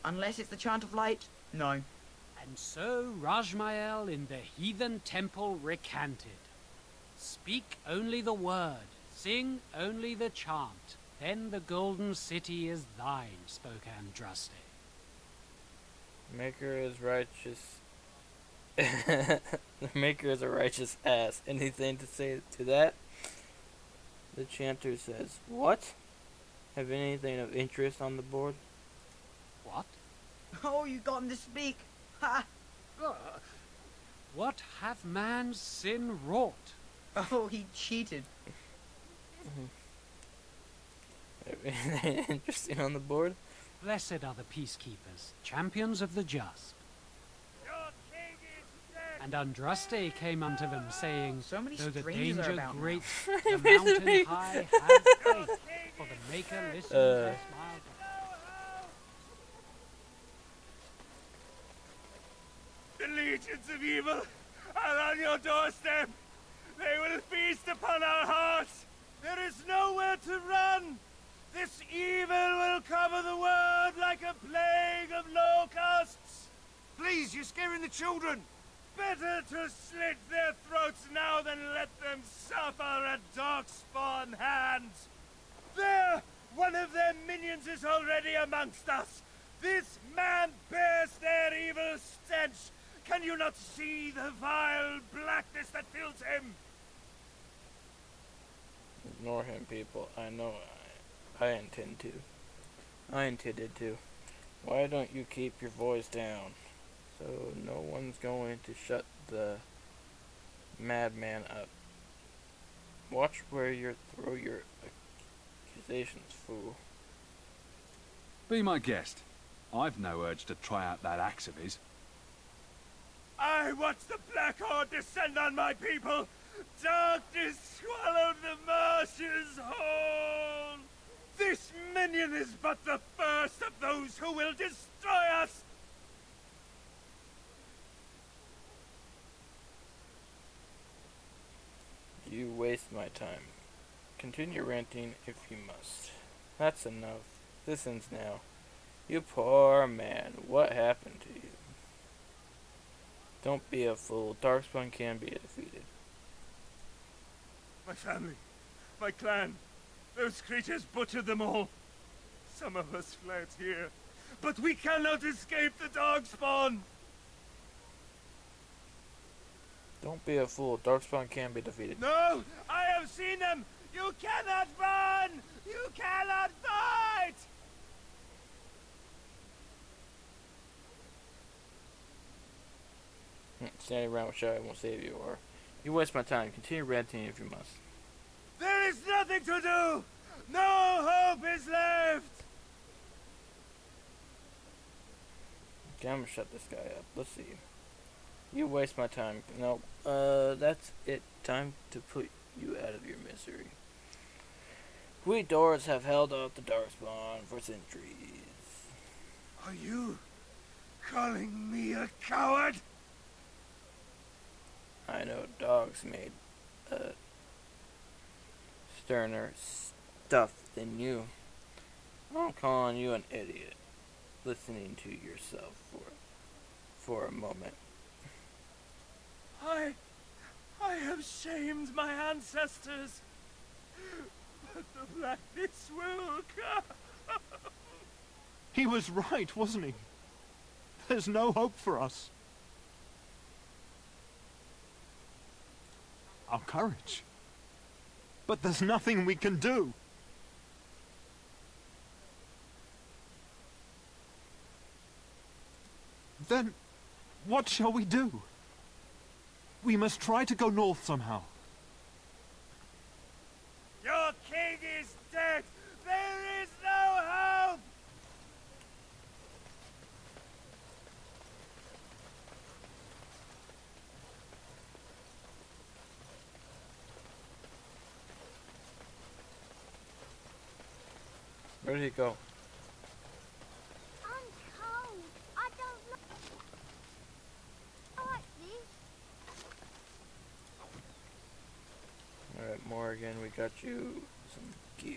Unless it's the chant of light, no. And so Rajmael in the heathen temple recanted. Speak only the word, sing only the chant, then the golden city is thine, spoke Andraste. Maker is righteous. The Maker is a righteous ass. Anything to say to that? The chanter says, what? Have anything of interest on the board? What? Oh, you got him to speak. Ha! What hath man's sin wrought? Oh, he cheated. Have anything interesting on the board? Blessed are the peacekeepers, champions of the just. And Andraste came unto them, saying, So many though the strangers are danger about great, now. the mountain high have faith, for the Maker listens and smiles. The legions of evil are on your doorstep. They will feast upon our hearts. There is nowhere to run. This evil will cover the world like a plague of locusts. Please, you're scaring the children. Better to slit their throats now than let them suffer at darkspawn hands. There! One of their minions is already amongst us. This man bears their evil stench. Can you not see the vile blackness that fills him? Ignore him, people. I know I intend to. I intended to. Why don't you keep your voice down? So no one's going to shut the madman up. Watch where you throw your accusations, fool. Be my guest. I've no urge to try out that axe of his. I watch the Black Horde descend on my people. Darkness swallowed the marshes whole. This minion is but the first of those who will destroy us. You waste my time. Continue ranting if you must. That's enough. This ends now. You poor man. What happened to you? Don't be a fool. Darkspawn can be defeated. My family, my clan, those creatures butchered them all. Some of us fled here, but we cannot escape the Darkspawn. Don't be a fool. Darkspawn can be defeated. No! I have seen them! You cannot run! You cannot fight! Standing around with Shy won't save you, or you waste my time. Continue ranting if you must. There is nothing to do! No hope is left! Okay, I'm gonna shut this guy up. Let's see. You waste my time. No, that's it. Time to put you out of your misery. We Doors have held off the Darkspawn for centuries. Are you calling me a coward? I know dogs made sterner stuff than you. I'm calling you an idiot. Listening to yourself for a moment. I have shamed my ancestors, but the blackness will come. He was right, wasn't he? There's no hope for us. Our courage. But there's nothing we can do. Then, what shall we do? We must try to go north somehow. Your king is dead! There is no hope! Where did he go? I'm cold. I don't like this. Alright, Morgan, we got you some gear.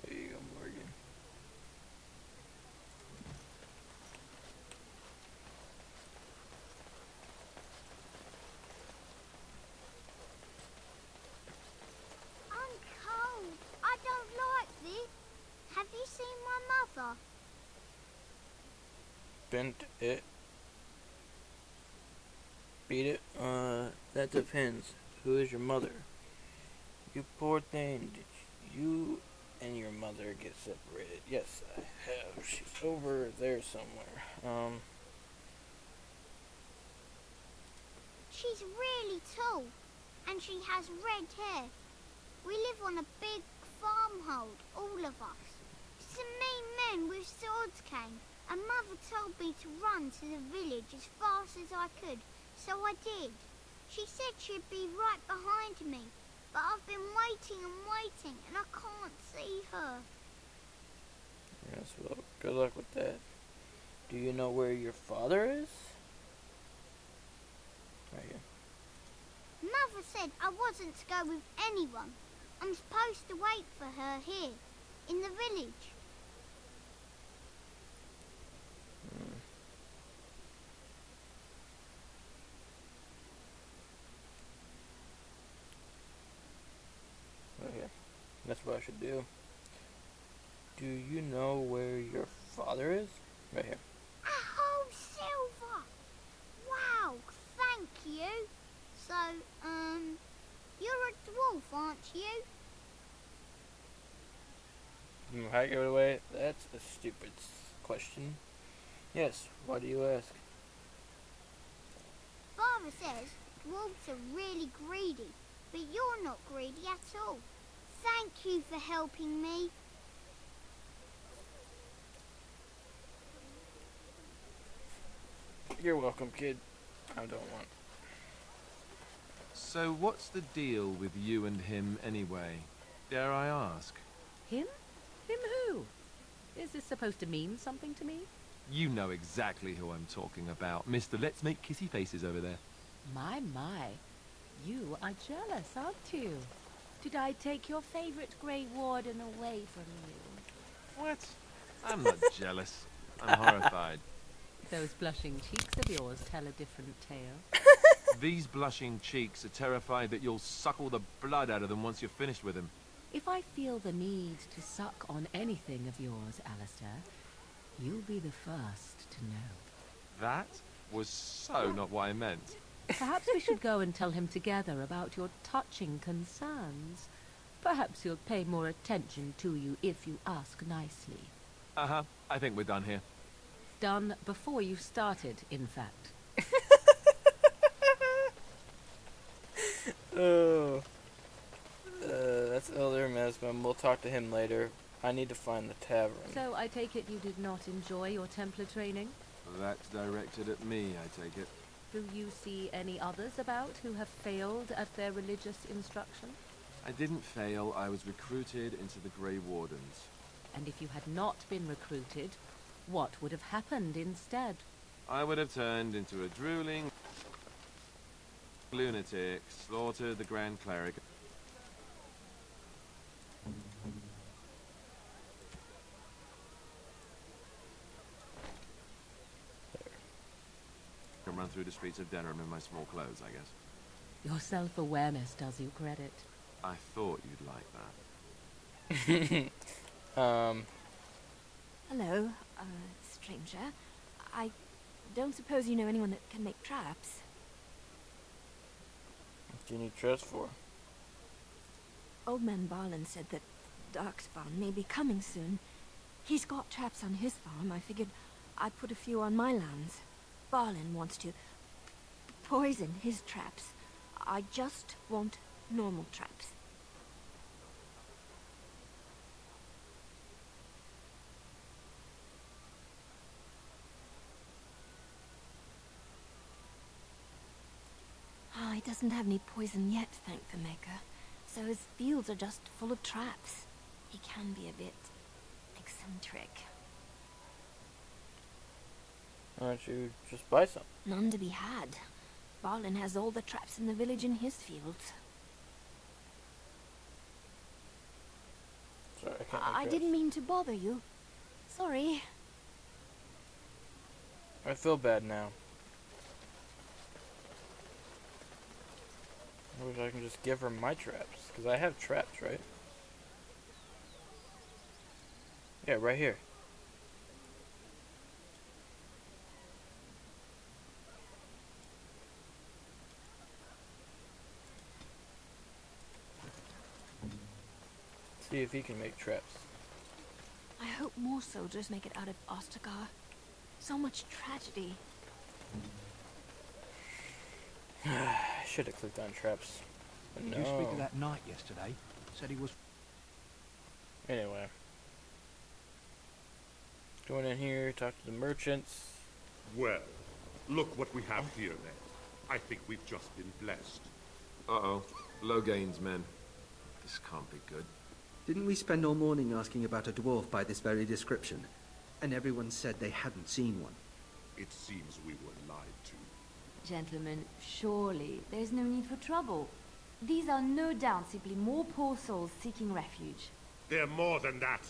There you go, Morgan. I'm cold. I don't like this. Have you seen my mother? Bent it. Beat it? That depends. Who is your mother? You poor thing. Did you and your mother get separated? Yes, I have. She's over there somewhere. She's really tall, and she has red hair. We live on a big farmhold, all of us. Some mean men with swords came, and Mother told me to run to the village as fast as I could, so I did. She said she'd be right behind me, but I've been waiting and waiting, and I can't see her. Yes, well, good luck with that. Do you know where your father is? Right here. Mother said I wasn't to go with anyone. I'm supposed to wait for her here, in the village. Right here. That's what I should do. Do you know where your father is? Right here. Oh, Silver! Wow, thank you. So, you're a dwarf, aren't you? How give it away? That's a stupid question. Yes, why do you ask? Father says dwarves are really greedy, but you're not greedy at all. Thank you for helping me. You're welcome, kid. I don't want. So what's the deal with you and him anyway? Dare I ask? Him? Him who? Is this supposed to mean something to me? You know exactly who I'm talking about. Mr. Let's Make Kissy Faces over there. My. You are jealous, aren't you? Did I take your favorite Grey Warden away from you? What? I'm not jealous. I'm horrified. Those blushing cheeks of yours tell a different tale. These blushing cheeks are terrified that you'll suck all the blood out of them once you're finished with them. If I feel the need to suck on anything of yours, Alistair, you'll be the first to know. That was so not what I meant. Perhaps we should go and tell him together about your touching concerns. Perhaps he'll pay more attention to you if you ask nicely. Uh-huh. I think we're done here. Done before you started, in fact. Oh. That's Elder Mesmem. We'll talk to him later. I need to find the tavern. So I take it you did not enjoy your Templar training? That's directed at me, I take it. Do you see any others about who have failed at their religious instruction? I didn't fail. I was recruited into the Grey Wardens. And if you had not been recruited, what would have happened instead? I would have turned into a drooling lunatic, slaughtered the Grand Cleric. And run through the streets of Denham in my small clothes, I guess. Your self-awareness does you credit. I thought you'd like that. Hello, stranger. I don't suppose you know anyone that can make traps? What do you need traps for? Old man Barlin said that Darkspawn may be coming soon. He's got traps on his farm. I figured I'd put a few on my lands. Barlin wants to poison his traps. I just want normal traps. He doesn't have any poison yet, thank the Maker. So his fields are just full of traps. He can be a bit eccentric. Why don't you just buy some? None to be had. Barlin has all the traps in the village in his fields. Sorry, I can't I didn't mean to bother you. Sorry. I feel bad now. I wish I can just give her my traps. Because I have traps, right? Yeah, right here. See if he can make traps. I hope more soldiers make it out of Ostagar. So much tragedy. I should have clicked on traps. But Did no. you speak to that knight yesterday? Said he was... Anyway. Going in here, talk to the merchants. Well, look what we have here then. I think we've just been blessed. Uh-oh. Low gains, men. This can't be good. Didn't we spend all morning asking about a dwarf by this very description? And everyone said they hadn't seen one. It seems we were lied to. Gentlemen, surely there's no need for trouble. These are no doubt simply more poor souls seeking refuge. They're more than that.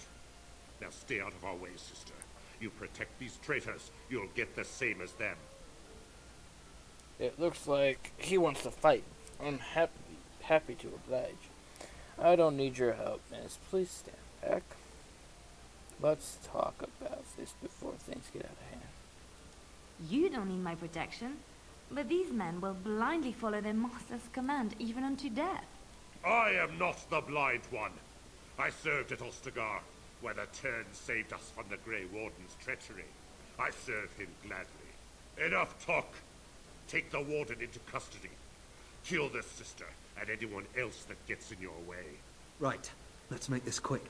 Now stay out of our way, sister. You protect these traitors, you'll get the same as them. It looks like he wants to fight. I'm happy to oblige. I don't need your help, miss. Please stand back. Let's talk about this before things get out of hand. You don't need my protection, but these men will blindly follow their master's command even unto death. I am not the blind one. I served at Ostagar, where the Tern saved us from the Grey Warden's treachery. I serve him gladly. Enough talk. Take the Warden into custody. Kill this sister and anyone else that gets in your way. Right. Let's make this quick.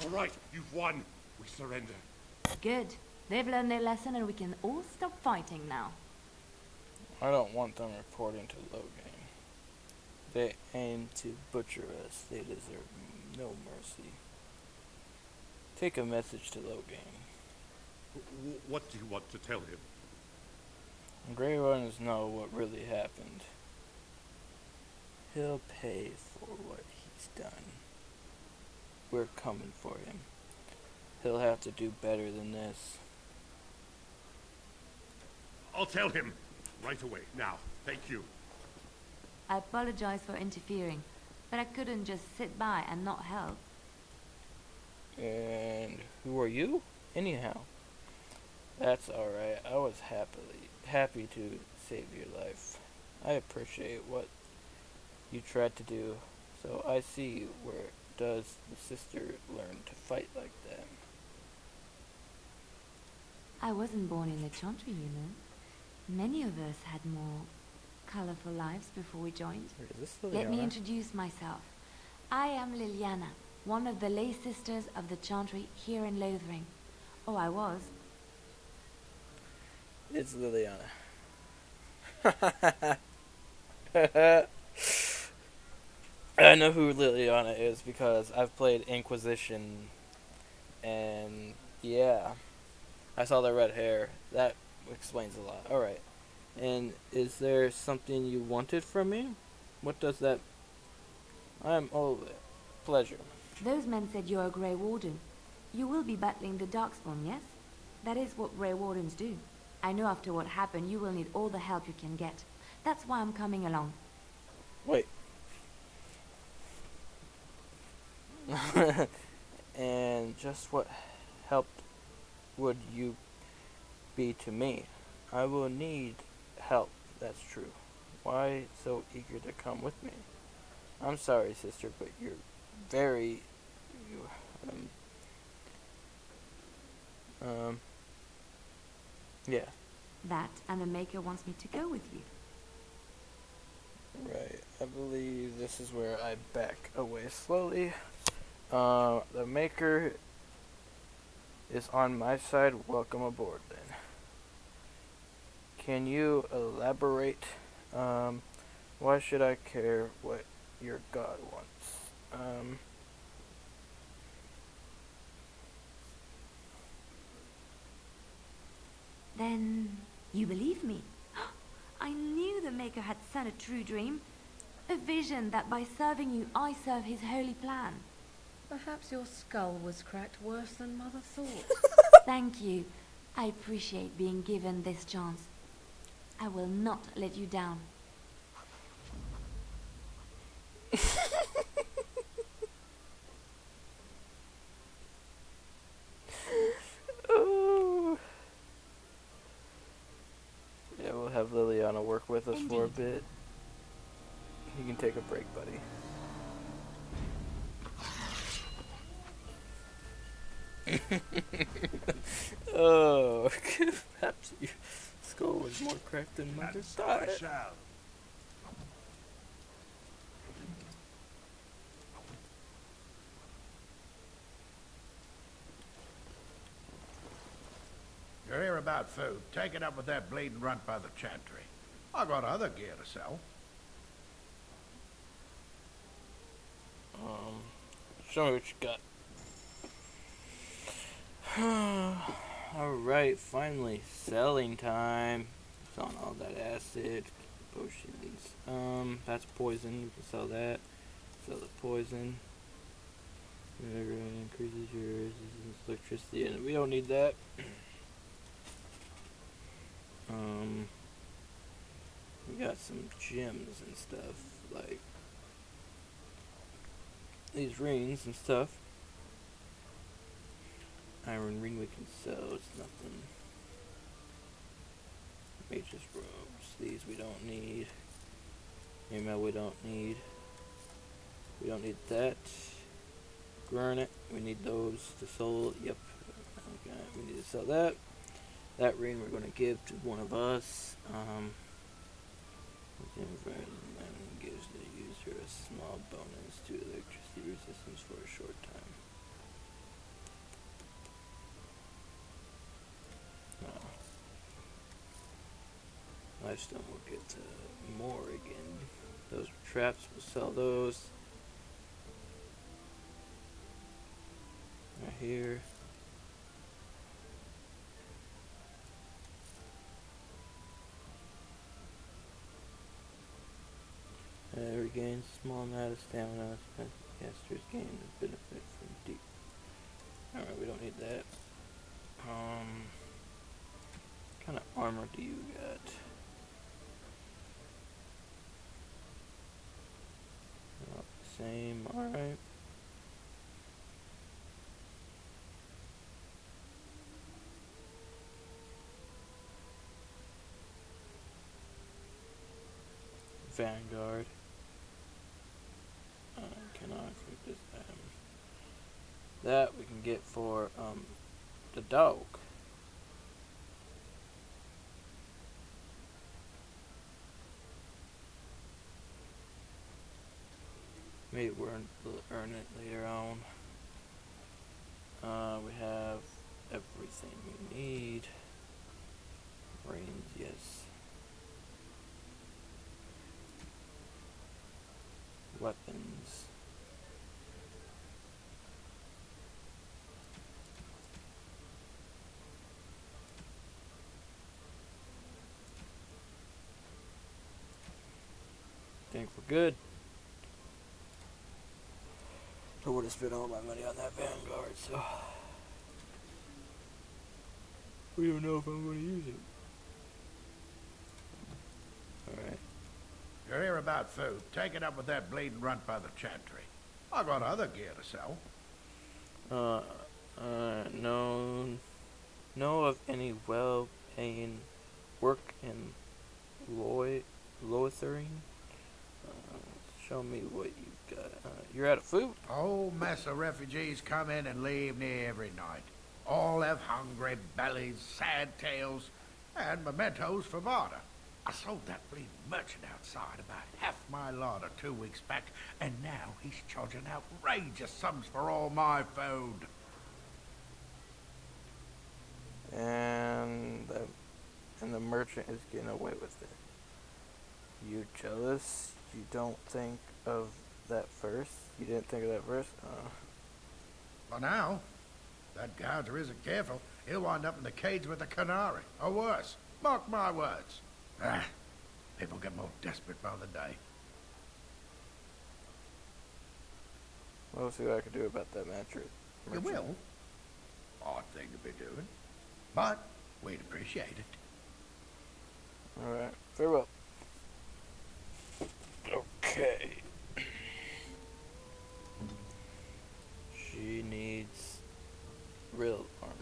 All right, you've won. We surrender. Good. They've learned their lesson and we can all stop fighting now. I don't want them reporting to Logan. They aim to butcher us. They deserve no mercy. Take a message to Logan. What do you want to tell him? Grey Runners know what really happened. He'll pay for what he's done. We're coming for him. He'll have to do better than this. I'll tell him. Right away, now. Thank you. I apologize for interfering, but I couldn't just sit by and not help. And who are you? Anyhow. That's alright. I was happy to save your life. I appreciate what you tried to do. So I see, where does the sister learn to fight like that? I wasn't born in the Chantry, you know. Many of us had more colorful lives before we joined. Is this Let me Liliana? introduce myself. I am Liliana, one of the lay sisters of the Chantry here in Lothering. Oh, I was. It's Liliana. I know who Liliana is because I've played Inquisition, and yeah, I saw the red hair. That explains a lot. Alright. And is there something you wanted from me? What does that... pleasure. Those men said you're a Grey Warden. You will be battling the Darkspawn, yes? That is what Grey Wardens do. I know after what happened, you will need all the help you can get. That's why I'm coming along. Wait. And just what help would you be to me? I will need help, that's true. Why so eager to come with me? I'm sorry, sister, but you're very... yeah. That, and the Maker wants me to go with you. Right, I believe this is where I back away slowly. The Maker is on my side. Welcome aboard, then. Can you elaborate? Why should I care what your god wants? Then you believe me? I knew the Maker had sent a true dream. A vision that by serving you, I serve his holy plan. Perhaps your skull was cracked worse than Mother thought. Thank you. I appreciate being given this chance. I will not let you down. Oh. Yeah, we'll have Liliana work with us for a bit. You can take a break, buddy. Oh, perhaps your skull was more cracked than Mother thought. You're here about food. Take it up with that bleeding runt by the Chantry. I got other gear to sell. Show me what you got. Alright, finally, selling time. Selling all that acid, potions. That's poison, you can sell that. Sell the poison. Increases your resistance to electricity, and we don't need that. We got some gems and stuff, like these rings and stuff. I Iron ring we can sell. It's nothing. Mage's robes. These we don't need. Email we don't need. We don't need that. Granite. We need those to sell. Yep. Okay. We need to sell that. That ring we're going to give to one of us. Gives the user a small bonus to electricity resistance for a short time. Lifestone will get more again. Those are traps, we'll sell those. Right here. Regain small amount of stamina. Casters gain the benefit from deep. Alright, we don't need that. What kind of armor do you got? Not the same, alright. Vanguard. Cannot equip this item. That we can get for the dog. Maybe we'll earn it later on. We have everything we need. Brains, yes. Weapons. Think we're good. I would have spent all my money on that Vanguard, so we don't know if I'm going to use it. Alright. You're here about food. Take it up with that bleeding runt by the chantry. I got other gear to sell. Know of any well-paying work in Lothering? Show me what you've got. You're out of food? Whole mess of refugees come in and leave near every night. All have hungry bellies, sad tales, and mementos for barter. I sold that bleeding merchant outside about half my larder 2 weeks back, and now he's charging outrageous sums for all my food. And the merchant is getting away with it. You jealous? You don't think of that first? You didn't think of that first? For now, that gouger isn't careful. He'll wind up in the cage with a canary, or worse. Mark my words. People get more desperate by the day. We'll see what I can do about that mattress. You will? Odd thing to be doing. But we'd appreciate it. Alright, farewell. Okay. She needs real armor.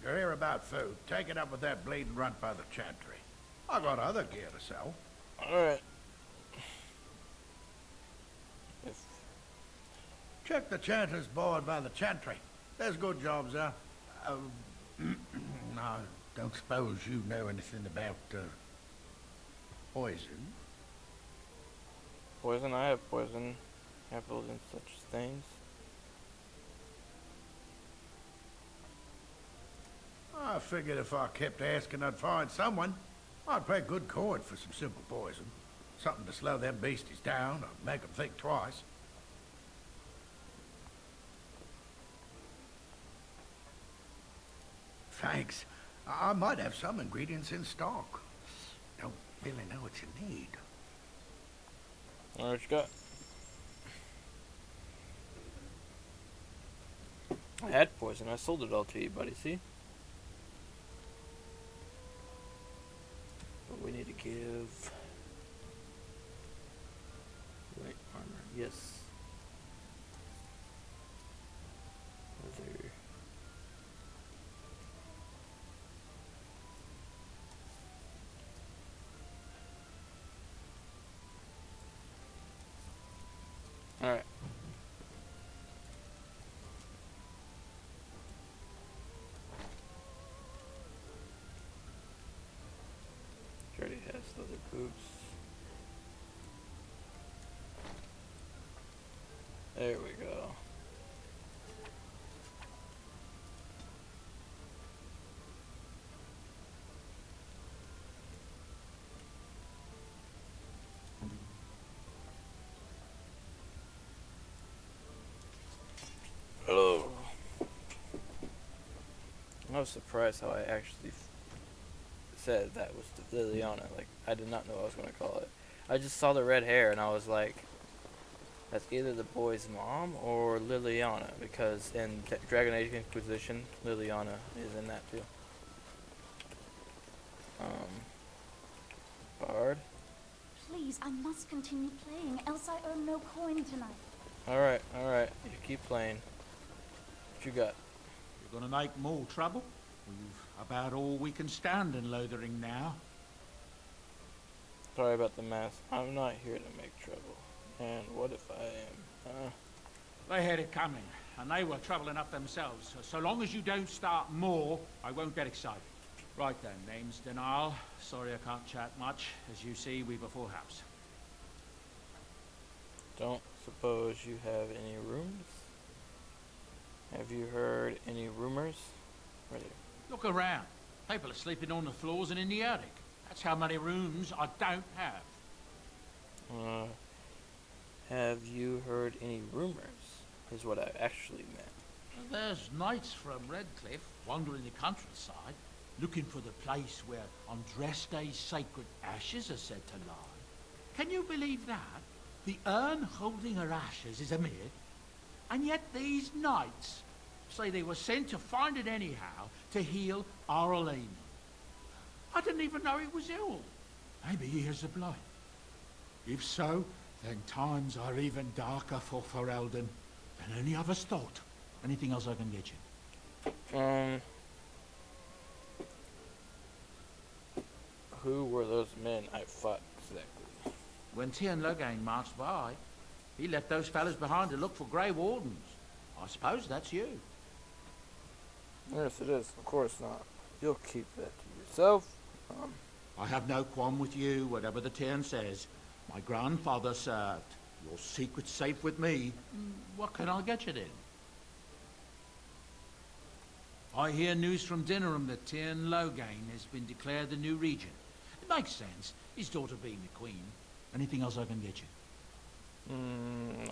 You're here about food. Take it up with that bleeding runt by the chantry. I got other gear to sell. Alright. Check the chanter's board by the chantry. There's good jobs there. I don't suppose you know anything about poison. Poison? I have poison apples and such things. I figured if I kept asking, I'd find someone. I'd pay good coin for some simple poison. Something to slow them beasties down or make them think twice. Thanks. I might have some ingredients in stock. Don't really know what you need. What you got? I had poison. I sold it all to you, buddy. See? But we need to give light armor. Yes. Leather. already has leather boots. There we go. Hello. I was surprised how I actually said that was the Liliana. Like, I did not know what I was going to call it. I just saw the red hair and I was like, that's either the boy's mom or Liliana, because in Dragon Age Inquisition, Liliana is in that too. Bard. Please, I must continue playing, else I earn no coin tonight. Alright, you keep playing. What you got? You're gonna make more trouble? We've about all we can stand in Lothering now. Sorry about the mess. I'm not here to make trouble. And what if I am? They had it coming, and they were trouble enough themselves. So long as you don't start more, I won't get excited. Right then, name's Denal. Sorry I can't chat much. As you see, we've a full house. Don't suppose you have any rooms? Have you heard any rumors? Right here. Look around. People are sleeping on the floors and in the attic. That's how many rooms I don't have. Have you heard any rumors? Is what I actually meant. There's knights from Redcliffe wandering the countryside, looking for the place where Andreste's sacred ashes are said to lie. Can you believe that? The urn holding her ashes is a myth, and yet these knights say they were sent to find it anyhow to heal Arlene. I didn't even know he was ill. Maybe he has the blood. If so, then times are even darker for Ferelden than any of us thought. Anything else I can get you? Who were those men I fought exactly? When Tiernan Logain marched by, he left those fellas behind to look for Grey Wardens. I suppose that's you. Yes, it is. Of course not. You'll keep that to yourself. I have no qualm with you, whatever the Tiernan says. My grandfather served. Your secret's safe with me. What can I get you then? I hear news from Dinnerham that Tiernan Logain has been declared the new regent. It makes sense, his daughter being the queen. Anything else I can get you?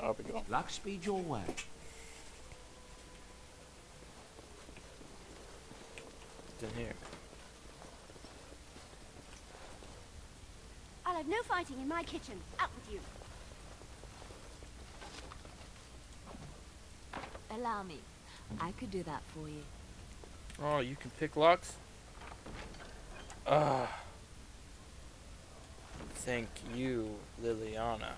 I'll be gone. Luck speed your way. It's in here. I'll have no fighting in my kitchen. Out with you. Allow me. I could do that for you. Oh, you can pick locks? Thank you, Liliana.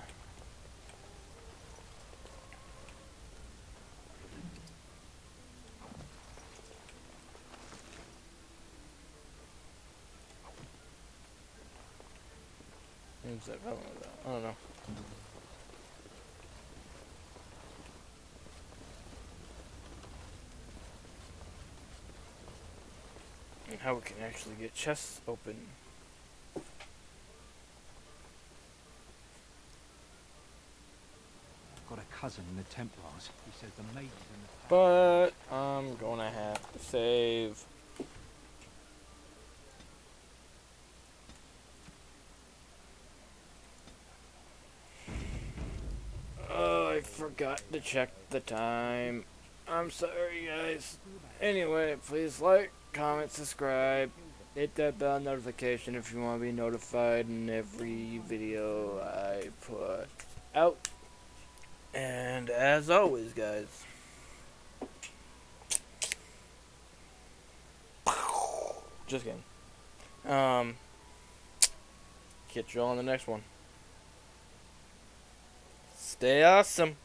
Who's that fellow about? I don't know. And how we can actually get chests open. I've got a cousin in the Templars. He says the maidens in the... But I'm gonna have to save. Oh, I forgot to check the time. I'm sorry, guys. Anyway, please like, comment, subscribe. Hit that bell notification if you want to be notified in every video I put out. And as always, guys, just kidding. Catch you all on the next one. Stay awesome.